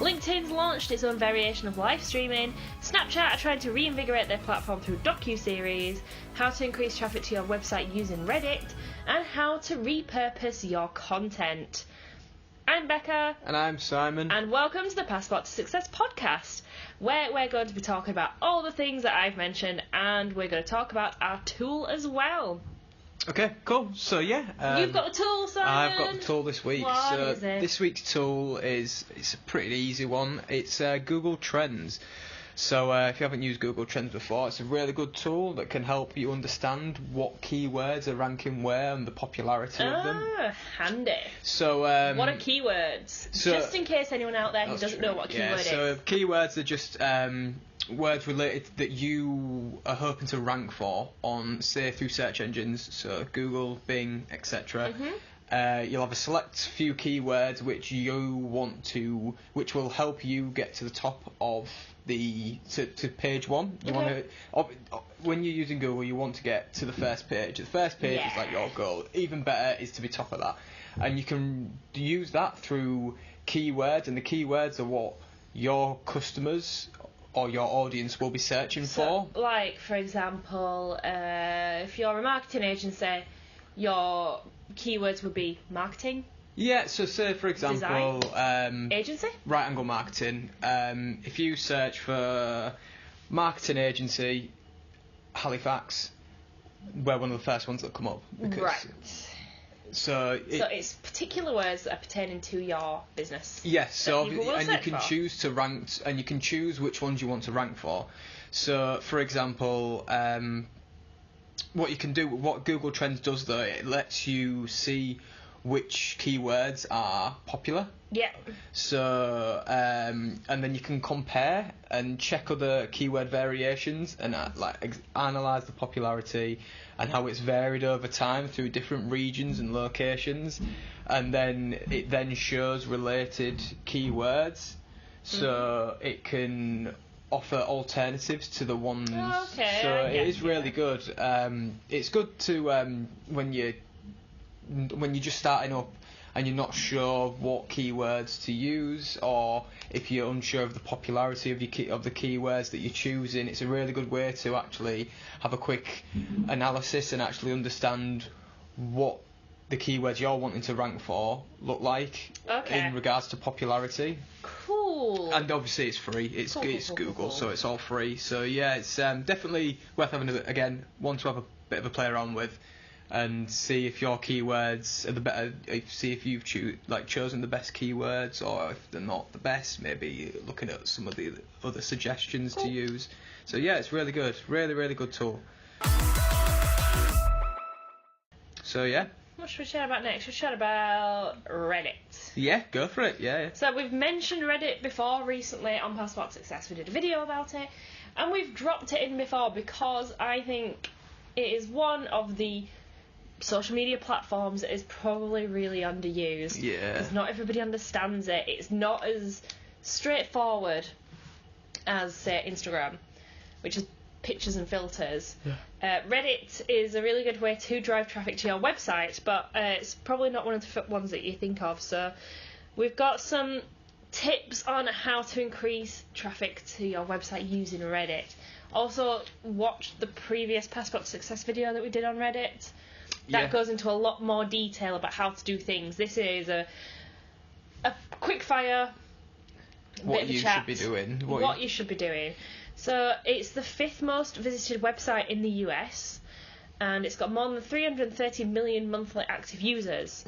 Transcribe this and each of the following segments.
LinkedIn's launched its own variation of live streaming. Snapchat are trying to reinvigorate their platform through docu-series. How to increase traffic to your website using Reddit. And how to repurpose your content. I'm Becca. And I'm Simon. And welcome to the Passport to Success podcast, where we're going to be talking about all the things that I've mentioned, and we're going to talk about our tool as well. Okay, cool. So yeah, you've got the tool, Simon. I've got the tool this week. What is it? This week's tool it's a pretty easy one. It's Google Trends. So if you haven't used Google Trends before, it's a really good tool that can help you understand what keywords are ranking where and the popularity of them. Handy. So what are keywords? Just in case anyone out there who doesn't know what a keyword is. So keywords are just words related that you are hoping to rank for on, say, through search engines, so Google, Bing, etc. You'll have a select few keywords which will help you get to the top of to page one. When you're using Google, you want to get to the first page. The first page is like your goal. Even better is to be top of that, and you can use that through keywords, and the keywords are what your customers or your audience will be searching for. Like, for example, if you're a marketing agency, your keywords would be marketing. Yeah, so say, for example... agency? Right angle marketing. If you search for marketing agency, Halifax, we're one of the first ones that come up. Right. So it's particular words that are pertaining to your business. Yes, so and you can choose to rank, and you can choose which ones you want to rank for. So, for example, what you can do, what Google Trends does though, it lets you see which keywords are popular. Yeah. So, and then you can compare and check other keyword variations and analyse the popularity and how it's varied over time through different regions and locations, and then it then shows related keywords, so it can offer alternatives to the ones. Okay. So it is really good. It's good to when you're just starting up and you're not sure what keywords to use, or if you're unsure of the popularity of the keywords that you're choosing, it's a really good way to actually have a quick analysis and actually understand what the keywords you're wanting to rank for look like in regards to popularity. Cool. And obviously it's free. It's Google, so it's all free. So yeah, it's definitely worth having one to have a bit of a play around with, and see if your keywords are the better. See if you've chosen the best keywords, or if they're not the best. Maybe looking at some of the other suggestions to use. So yeah, it's really good. Really, really good tool. So yeah. What should we chat about next? We'll chat about Reddit. Yeah, go for it. Yeah. So we've mentioned Reddit before recently on Passport Success. We did a video about it, and we've dropped it in before because I think it is one of the social media platforms that is probably really underused. Yeah. Because not everybody understands it. It's not as straightforward as, say, Instagram, which is pictures and filters. Yeah. Reddit is a really good way to drive traffic to your website, but it's probably not one of the ones that you think of. So we've got some tips on how to increase traffic to your website using Reddit. Also, watch the previous Passport to Success video that we did on Reddit. That goes into a lot more detail about how to do things. This is a quick fire what bit of a you chat. Should be doing. What you should be doing. So it's the 5th most visited website in the US, and it's got more than 330 million monthly active users.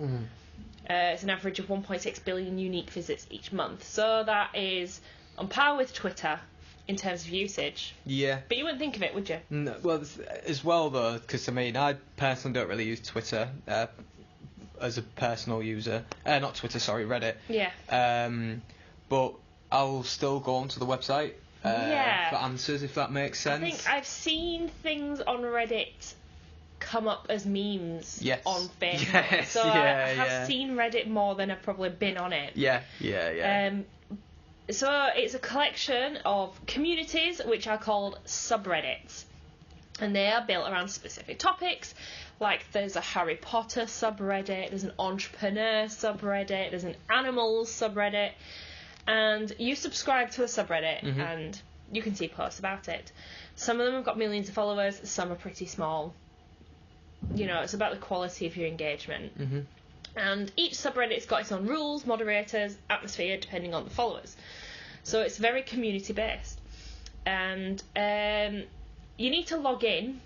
It's an average of 1.6 billion unique visits each month. So that is on par with Twitter in terms of usage. Yeah. But you wouldn't think of it, would you? No, well, as well though, because I personally don't really use Twitter as a personal user. Not Twitter, sorry, Reddit. Yeah. But I'll still go onto the website for answers, if that makes sense. I think I've seen things on Reddit come up as memes on Facebook. Yes, so I have seen Reddit more than I've probably been on it. Yeah. So it's a collection of communities which are called subreddits, and they are built around specific topics. Like there's a Harry Potter subreddit, there's an entrepreneur subreddit, there's an animals subreddit, and you subscribe to a subreddit and you can see posts about it. Some of them have got millions of followers, some are pretty small. You know, it's about the quality of your engagement. And each subreddit's got its own rules, moderators, atmosphere, depending on the followers. So it's very community based. And you need to log in.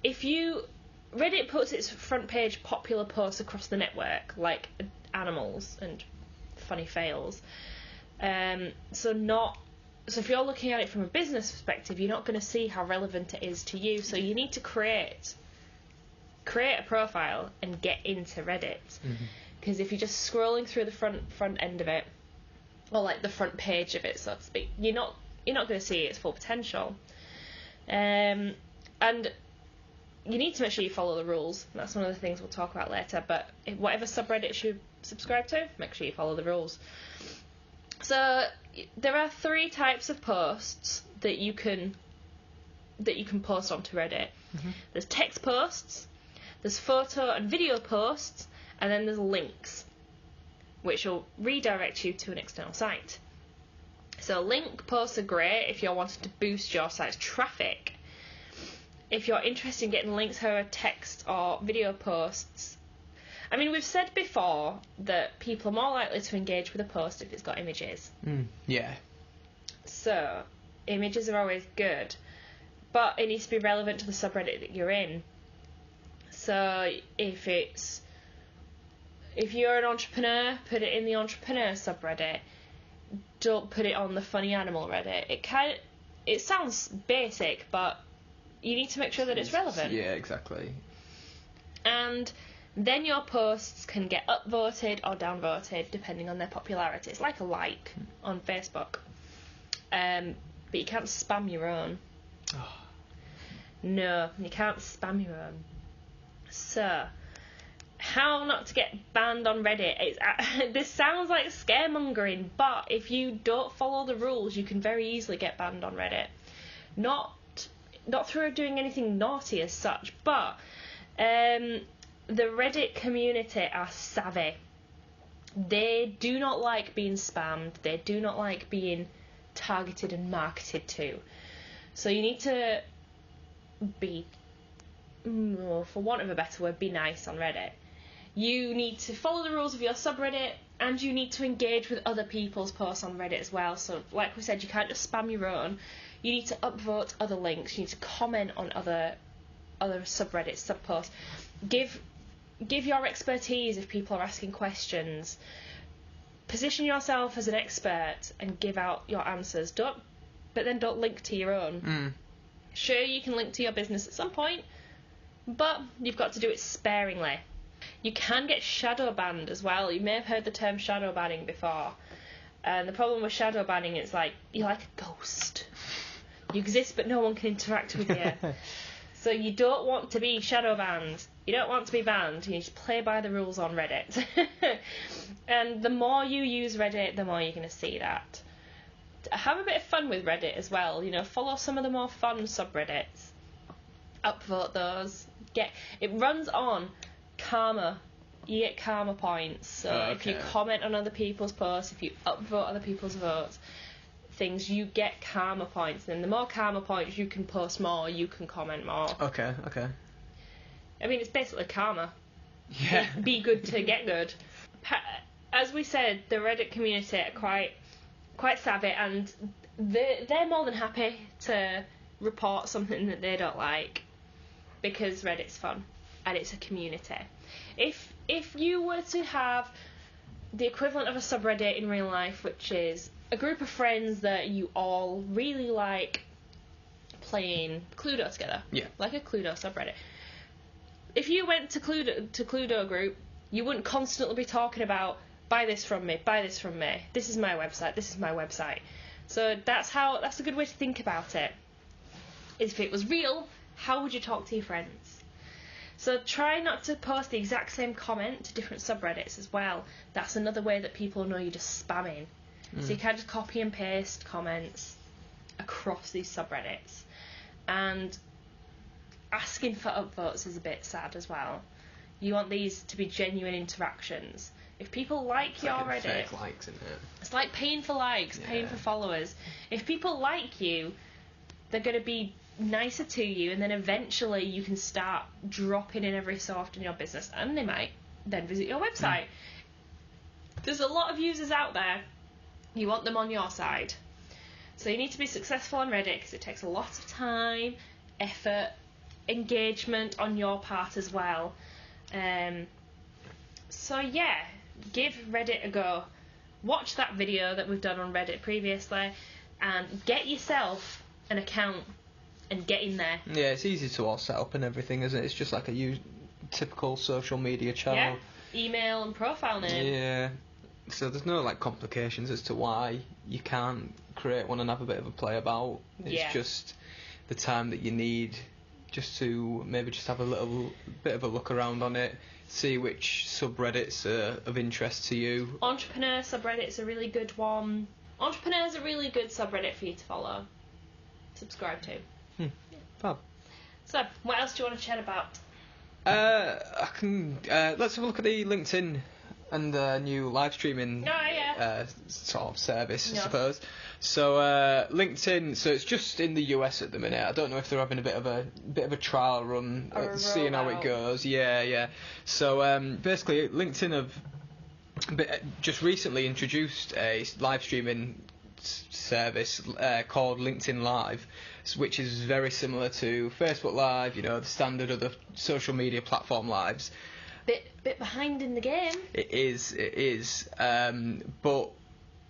Reddit puts its front page popular posts across the network, like animals and funny fails. So if you're looking at it from a business perspective, you're not going to see how relevant it is to you. So you need to create a profile and get into Reddit. Because if you're just scrolling through the front end of it, or like the front page of it, so to speak, you're not going to see its full potential. And you need to make sure you follow the rules. That's one of the things we'll talk about later. But whatever subreddit you subscribe to, make sure you follow the rules. So there are 3 types of posts that you can post onto Reddit. There's text posts, there's photo and video posts, and then there's links, which will redirect you to an external site. So link posts are great if you're wanting to boost your site's traffic. If you're interested in getting links, however, text or video posts. I mean, we've said before that people are more likely to engage with a post if it's got images. Yeah. So, images are always good, but it needs to be relevant to the subreddit that you're in. So, if you're an entrepreneur, put it in the entrepreneur subreddit. Don't put it on the funny animal Reddit. It sounds basic, but you need to make sure that it's relevant. Yeah, exactly. And then your posts can get upvoted or downvoted depending on their popularity. It's like a like on Facebook. But you can't spam your own. No, you can't spam your own. So, how not to get banned on Reddit? This sounds like scaremongering, but if you don't follow the rules, you can very easily get banned on Reddit. Not through doing anything naughty as such, but the Reddit community are savvy. They do not like being spammed. They do not like being targeted and marketed to. So you need to be, for want of a better word, be nice on Reddit. You need to follow the rules of your subreddit, and you need to engage with other people's posts on Reddit as well. So, like we said, you can't just spam your own. You need to upvote other links. You need to comment on other subreddits, subposts. Give your expertise if people are asking questions. Position yourself as an expert and give out your answers. But then don't link to your own. Sure, you can link to your business at some point, but you've got to do it sparingly. You can get shadow banned as well. You may have heard the term shadow banning before. And the problem with shadow banning is you're like a ghost. You exist, but no one can interact with you. So you don't want to be shadow banned. You don't want to be banned. You need to play by the rules on Reddit. And the more you use Reddit, the more you're going to see that. Have a bit of fun with Reddit as well. Follow some of the more fun subreddits. Upvote those. It runs on karma. You get karma points. So if you comment on other people's posts, if you upvote other people's votes, you get karma points. And the more karma points you can post more, you can comment more. Okay. I mean, it's basically karma. Yeah. Be good to get good. As we said, the Reddit community are quite savvy, and they're more than happy to report something that they don't like, because Reddit's fun and it's a community. If you were to have the equivalent of a subreddit in real life, which is a group of friends that you all really like playing Cluedo together, like a Cluedo subreddit. If you went to Cluedo group, you wouldn't constantly be talking about buy this from me, this is my website. So that's a good way to think about it. If it was real, how would you talk to your friends? So try not to post the exact same comment to different subreddits as well. That's another way that people know you're just spamming. So you can't just copy and paste comments across these subreddits. And asking for upvotes is a bit sad as well. You want these to be genuine interactions. If people like your Reddit, fake likes, isn't it? It's like paying for likes, paying for followers. If people like you, they're going to be nicer to you, and then eventually you can start dropping in every so often your business, and they might then visit your website. There's a lot of users out there. You want them on your side. So you need to be successful on Reddit because it takes a lot of time, effort, engagement on your part as well. So yeah, give Reddit a go. Watch that video that we've done on Reddit previously and get yourself an account and get in there. Yeah, it's easy to all set up and everything, isn't it? It's just like a typical social media channel. Yeah, email and profile name. Yeah. So there's no like complications as to why you can't create one and have a bit of a play about. It's just the time that you need just to maybe just have a little bit of a look around on it, see which subreddits are of interest to you. Entrepreneur subreddit's a really good one. Entrepreneur's a really good subreddit for you to follow. Subscribe to. Fab. So, what else do you want to chat about? I can. Let's have a look at the LinkedIn and new live streaming sort of service, I suppose. So LinkedIn, so it's just in the US at the minute. I don't know if they're having a bit of a trial run, seeing how it goes. Yeah. So basically, LinkedIn have just recently introduced a live streaming service called LinkedIn Live, which is very similar to Facebook Live, the standard of the social media platform lives. Bit behind in the game. It is. But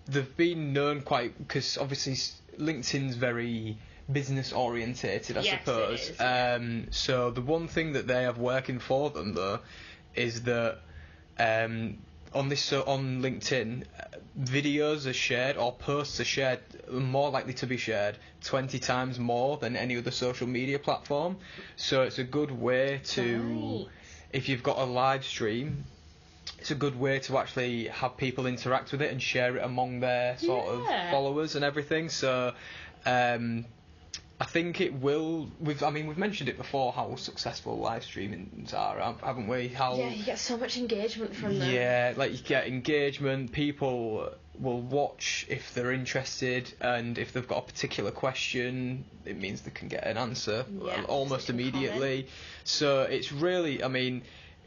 they've been known because obviously LinkedIn's very business orientated, I suppose. It is, So the one thing that they have working for them though is that on LinkedIn, videos are shared or posts are shared, more likely to be shared 20 times more than any other social media platform. So it's a good way to, if you've got a live stream, it's a good way to actually have people interact with it and share it among their sort of followers and everything. So I think it will. We've mentioned it before how successful live streamings are, haven't we? You get so much engagement from them. Yeah, like you get engagement. People will watch if they're interested, and if they've got a particular question, it means they can get an answer almost immediately. So it's really,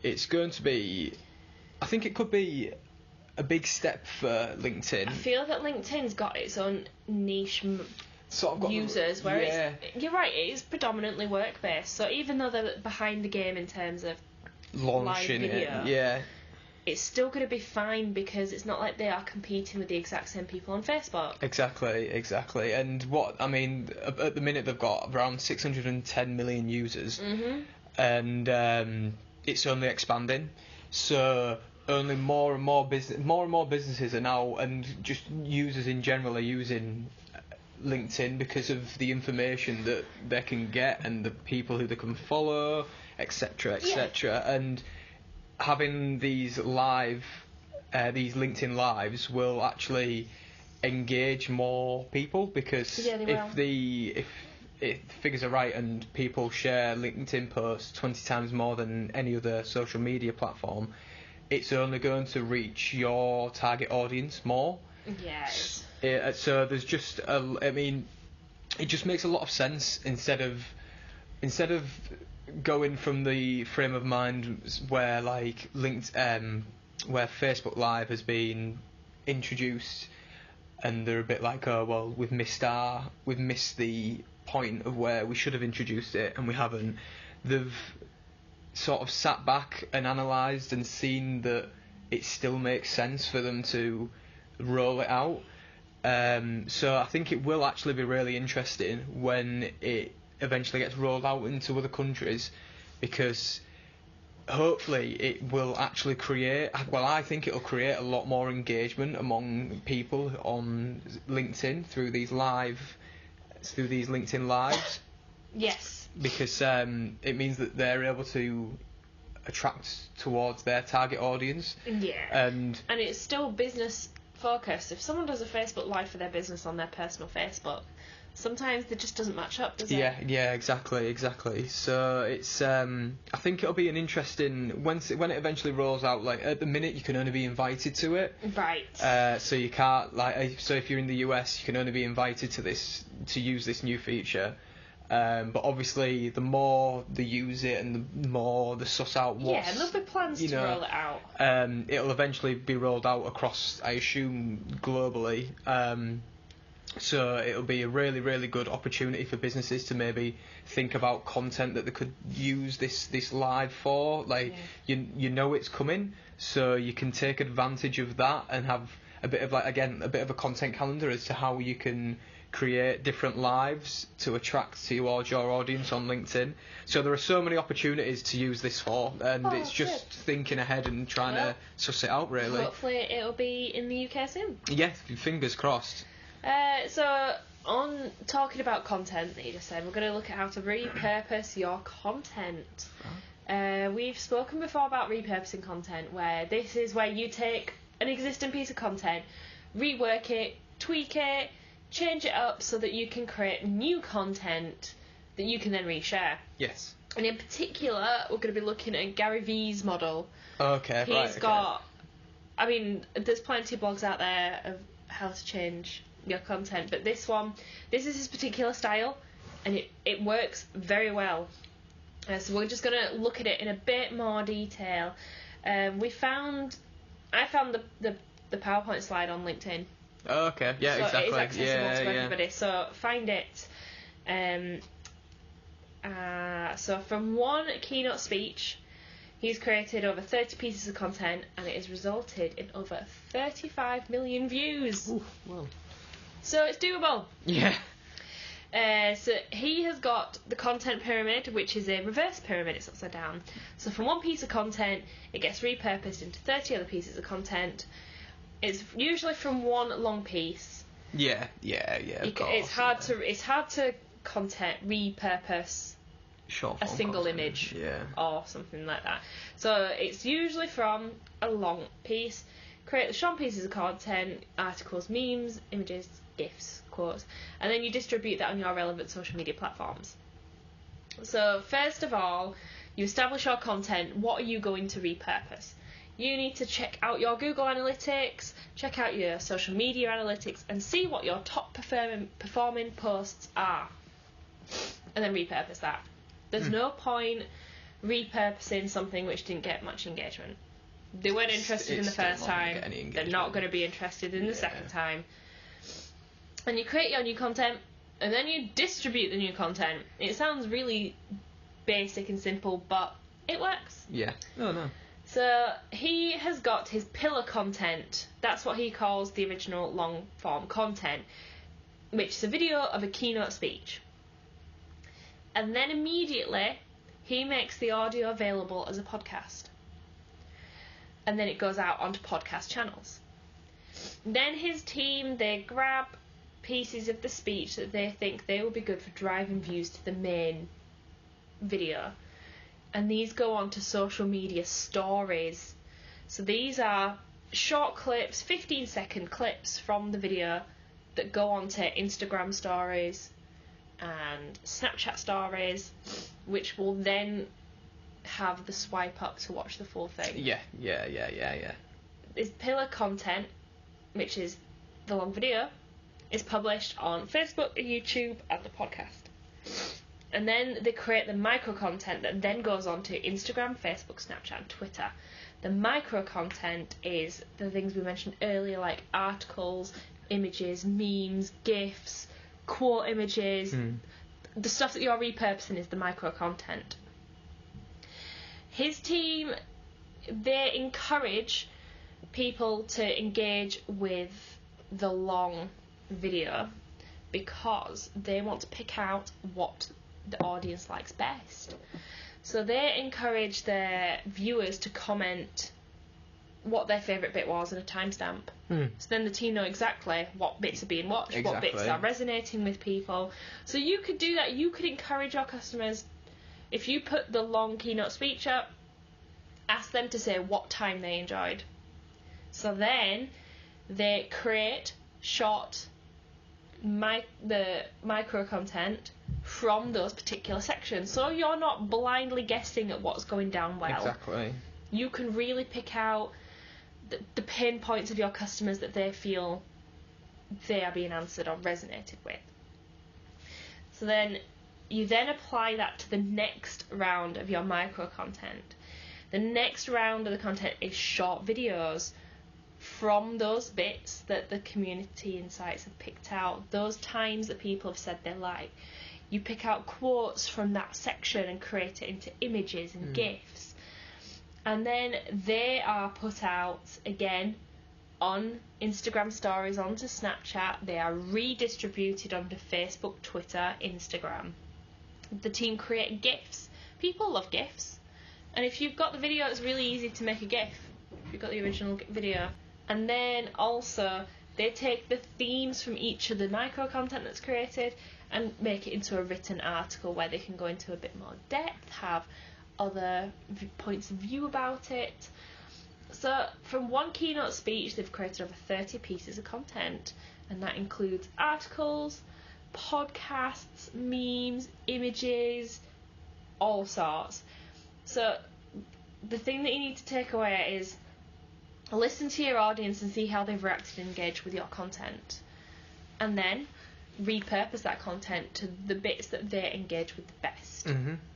it's going to be. I think it could be a big step for LinkedIn. I feel that LinkedIn's got its own niche sort of got users, where you're right, it is predominantly work based. So even though they're behind the game in terms of launching live video, it, it's still going to be fine because it's not like they are competing with the exact same people on Facebook. Exactly. And at the minute they've got around 610 million users, and it's only expanding. So only more and more businesses are now, and just users in general are using LinkedIn because of the information that they can get and the people who they can follow, etc. And having these LinkedIn lives will actually engage more people, because if the figures are right and people share LinkedIn posts 20 times more than any other social media platform, it's only going to reach your target audience more. Yes. So there's just it just makes a lot of sense instead of going from the frame of mind where like where Facebook Live has been introduced and they're a bit like, oh well, we've missed the point of where we should have introduced it and we haven't. They've sort of sat back and analysed and seen that it still makes sense for them to roll it out. So I think it will actually be really interesting when it eventually gets rolled out into other countries, because hopefully it will actually I think it'll create a lot more engagement among people on LinkedIn through these LinkedIn Lives. Yes. Because it means that they're able to attract towards their target audience. Yeah. And it's still business focused. If someone does a Facebook Live for their business on their personal Facebook, sometimes it just doesn't match up, does it? Yeah, exactly. So it's I think it'll be an interesting when it eventually rolls out. Like at the minute, you can only be invited to it. Right. So you can't so if you're in the US, you can only be invited to use this new feature. But obviously, the more they use it and the more they suss out what's... Yeah, there'll be plans to roll it out. It'll eventually be rolled out across, I assume, globally. So it'll be a really, really good opportunity for businesses to maybe think about content that they could use this live for. Like, you know it's coming, so you can take advantage of that and have a bit of, like, again, a bit of a content calendar as to how you can create different lives to attract towards your audience on LinkedIn. So there are so many opportunities to use this for, and it's just thinking ahead and trying to suss it out, really. Hopefully it'll be in the UK soon. Yeah, fingers crossed. So on talking about content that you just said, we're going to look at how to repurpose your content. We've spoken before about repurposing content, where this is where you take an existing piece of content, rework it, tweak it, change it up so that you can create new content that you can then reshare. Yes. And in particular, we're going to be looking at Gary Vee's model. Okay, He's got... I mean, there's plenty of blogs out there of how to change your content, but this is his particular style, and it works very well. So we're just going to look at it in a bit more detail. I found the PowerPoint slide on LinkedIn. Oh, okay. Yeah, so exactly. It is accessible to everybody. So find it. So from one keynote speech, he's created over 30 pieces of content, and it has resulted in over 35 million views. Ooh, wow. So it's doable. Yeah. So he has got the content pyramid, which is a reverse pyramid. It's upside down. So from one piece of content, it gets repurposed into 30 other pieces of content. It's usually from one long piece. Yeah. Of course, it's hard to repurpose a single image or something like that. So it's usually from a long piece. Create the short pieces of content, articles, memes, images, GIFs, quotes, and then you distribute that on your relevant social media platforms. So first of all, you establish your content. What are you going to repurpose? You need to check out your Google Analytics, check out your social media analytics, and see what your top performing posts are, and then repurpose that. There's no point repurposing something which didn't get much engagement. They weren't interested in the first time. They're not going to be interested in the second time. And you create your new content, and then you distribute the new content. It sounds really basic and simple, but it works. Yeah. No. So he has got his pillar content. That's what he calls the original long form content, which is a video of a keynote speech. And then immediately he makes the audio available as a podcast. And then it goes out onto podcast channels. Then his team, they grab pieces of the speech that they think they will be good for driving views to the main video. And these go on to social media stories. So these are short clips, 15-second clips from the video that go on to Instagram stories and Snapchat stories, which will then have the swipe up to watch the full thing. Yeah. This pillar content, which is the long video, is published on Facebook, YouTube, and the podcast. And then they create the micro content that then goes on to Instagram, Facebook, Snapchat, and Twitter. The micro content is the things we mentioned earlier, like articles, images, memes, GIFs, quote images. The stuff that you're repurposing is the micro content. His team, they encourage people to engage with the long video because they want to pick out what the audience likes best. So they encourage their viewers to comment what their favourite bit was and a timestamp. So then the team know exactly what bits are being watched, what bits are resonating with people. So you could do that. You could encourage your customers, if you put the long keynote speech up, ask them to say what time they enjoyed. So then they create short the micro content from those particular sections, so you're not blindly guessing at what's going down well. Exactly. You can really pick out the pain points of your customers that they feel they are being answered or resonated with. So then you then apply that to the next round of your micro content. The next round of the content is short videos from those bits that the community insights have picked out, those times that people have said they like. You pick out quotes from that section and create it into images and GIFs. And then they are put out again on Instagram stories, onto Snapchat. They are redistributed onto Facebook, Twitter, Instagram. The team create GIFs. People love GIFs. And if you've got the video, it's really easy to make a GIF. If you've got the original video. And then also, they take the themes from each of the micro content that's created and make it into a written article where they can go into a bit more depth, have other points of view about it. So from one keynote speech, they've created over 30 pieces of content, and that includes articles, podcasts, memes, images, all sorts. So the thing that you need to take away is listen to your audience and see how they've reacted and engaged with your content, and then repurpose that content to the bits that they engage with the best,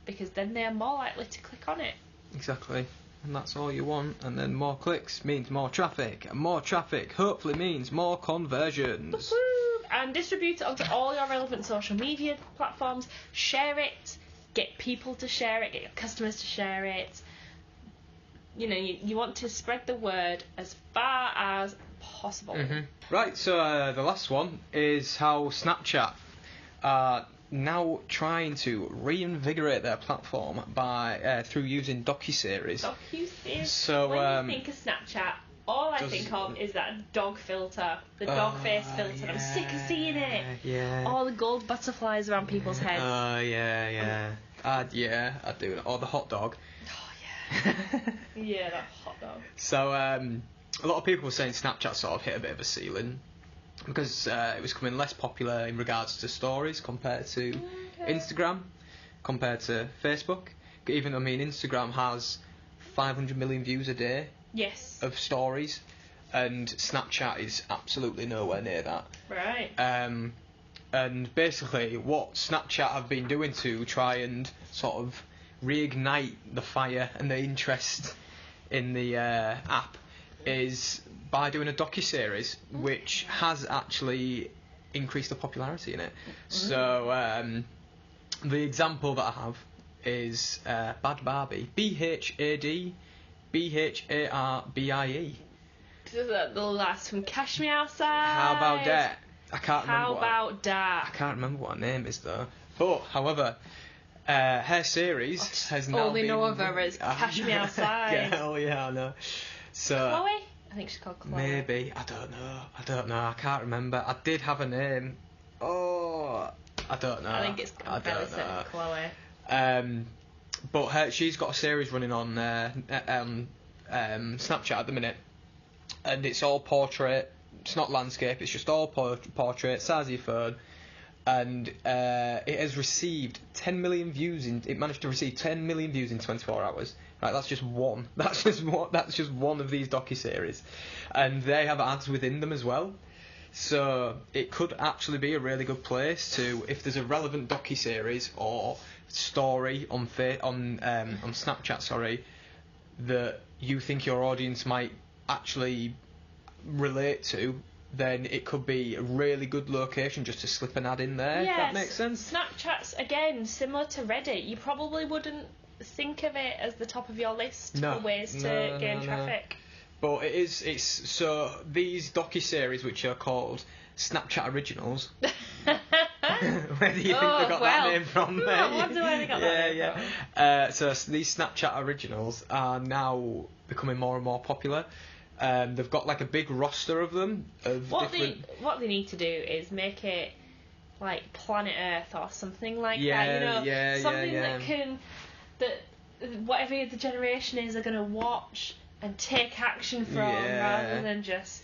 because then they're more likely to click on it. Exactly. And that's all you want. And then more clicks means more traffic, and more traffic hopefully means more conversions. Woo-hoo! And distribute it onto all your relevant social media platforms. Share it. Get people to share it. Get your customers to share it. You know, you want to spread the word as far as possible. Right, so the last one is how Snapchat are now trying to reinvigorate their platform by through using docuseries. So when you think of Snapchat, all I think of is that dog filter, the dog face filter. Yeah. I'm sick of seeing it. Yeah. All the gold butterflies around people's heads. Yeah. I do. Or the hot dog. Oh yeah. Yeah, that hot dog. So a lot of people were saying Snapchat sort of hit a bit of a ceiling because it was becoming less popular in regards to stories compared to Instagram, compared to Facebook. Even though, I mean, Instagram has 500 million views a day. Yes. Of stories, and Snapchat is absolutely nowhere near that. Right. And basically, what Snapchat have been doing to try and sort of reignite the fire and the interest in the app is by doing a docuseries, which has actually increased the popularity in it. So the example that I have is Bhad Bhabie, Bhad Bharbie. Is that the last from Cash Me Outside? How about that? I can't remember. How about that? I can't remember what her name is though. But however, her series has now only been. know of her as Cash Me Outside. Yeah, I know. So Chloe? I think she's called Chloe. Maybe. I don't know. I can't remember. I did have a name. Oh, I don't know. I think it's fairly certain Chloe. But she's got a series running on Snapchat at the minute, and it's all portrait. It's not landscape. It's just all portrait, size of your phone, and it has received 10 million views. It managed to receive 10 million views in 24 hours. Right, that's just one. That's just one of these docuseries, and they have ads within them as well. So it could actually be a really good place to, if there's a relevant docuseries or story on Snapchat, that you think your audience might actually relate to, then it could be a really good location just to slip an ad in there. Yes. If that makes sense. Snapchat's again similar to Reddit. You probably wouldn't think of it as the top of your list for ways to gain traffic. But it's so these docuseries, which are called Snapchat Originals. Where do you think they got that name from? I wonder where they got that name from. So these Snapchat Originals are now becoming more and more popular. They've got like a big roster of them. What they need to do is make it like Planet Earth or something like that. You know, something that whatever the generation is are going to watch and take action from, rather than just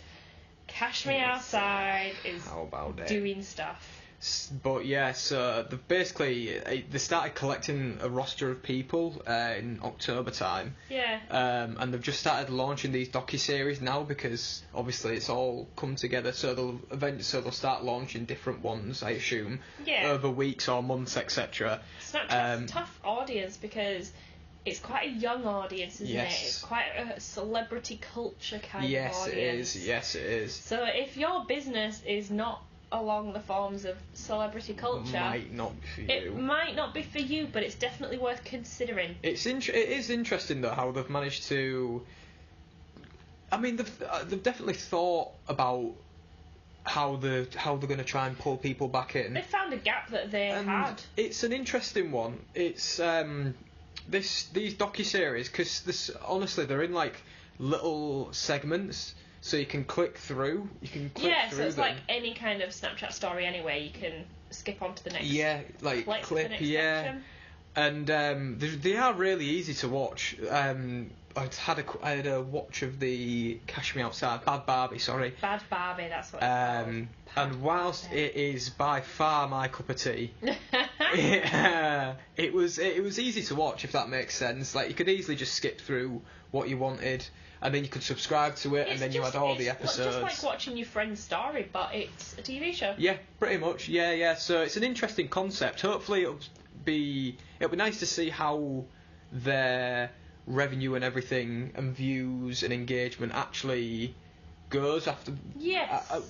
Cash Me Outside is How about it? doing stuff. But yeah, so they started collecting a roster of people in October time. Yeah. And they've just started launching these docuseries now because obviously it's all come together. So they'll start launching different ones, I assume, over weeks or months, etc. Snapchat's a tough audience because it's quite a young audience, isn't it? It's quite a celebrity culture kind of audience. Yes, it is. So if your business is not along the forms of celebrity culture, might not be for you. It might not be for you, but it's definitely worth considering. It is interesting though how they've managed to. I mean, they've definitely thought about how they're going to try and pull people back in. They found a gap that they had. It's an interesting one. It's these docuseries because honestly they're in like little segments. So you can click through. So it's like any kind of Snapchat story anyway. You can skip on to the next. Yeah, like clip. Section. And they are really easy to watch. I had a watch of the Cash Me Outside, Bhad Bhabie, sorry. Bhad Bhabie, that's what it's called. And whilst it is by far my cup of tea, it was easy to watch, if that makes sense. Like you could easily just skip through what you wanted. And then you could subscribe to it, and then you had all the episodes. It's just like watching your friend's story, but it's a TV show. Yeah, pretty much. Yeah. So it's an interesting concept. Hopefully, it'll be nice to see how their revenue and everything, and views and engagement actually goes after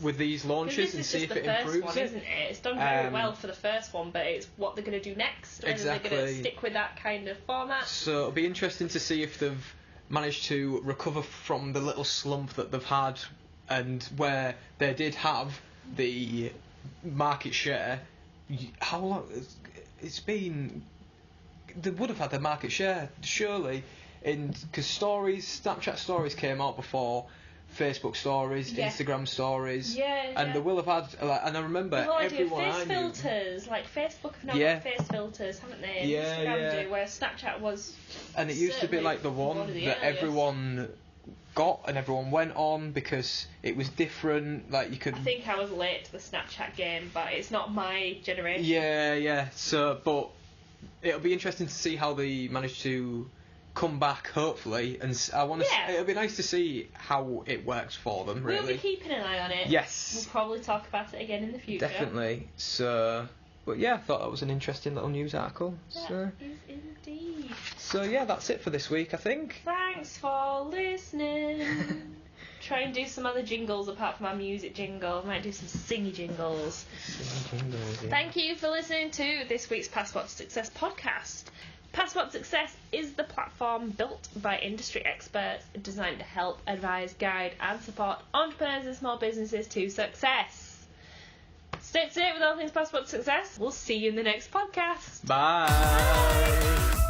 with these launches, and see if it improves. This is just the first one, isn't it? It's done very well for the first one, but it's what they're going to do next. Exactly. They're going to stick with that kind of format. So it'll be interesting to see if they've managed to recover from the little slump that they've had, and where they did have the market share. How long it's been? They would have had the market share surely, because Snapchat stories came out before Facebook stories, Instagram stories, and they will have had. And I remember everyone face filters, like Facebook have now got face filters, haven't they? And Instagram do, where Snapchat was. And it used to be like the one that everyone got and everyone went on because it was different. Like you could. I think I was late to the Snapchat game, but it's not my generation. Yeah. So, but it'll be interesting to see how they manage to come back, hopefully, and I want to. It'll be nice to see how it works for them. Really, we'll be keeping an eye on it. Yes, we'll probably talk about it again in the future. Definitely. So, but yeah, I thought that was an interesting little news article. That is indeed. So yeah, that's it for this week, I think. Thanks for listening. Try and do some other jingles apart from our music jingle. Might do some singy jingles. Thank you for listening to this week's Passport to Success podcast. Passport Success is the platform built by industry experts designed to help, advise, guide and support entrepreneurs and small businesses to success. Stay up to date with all things Passport Success. We'll see you in the next podcast. Bye.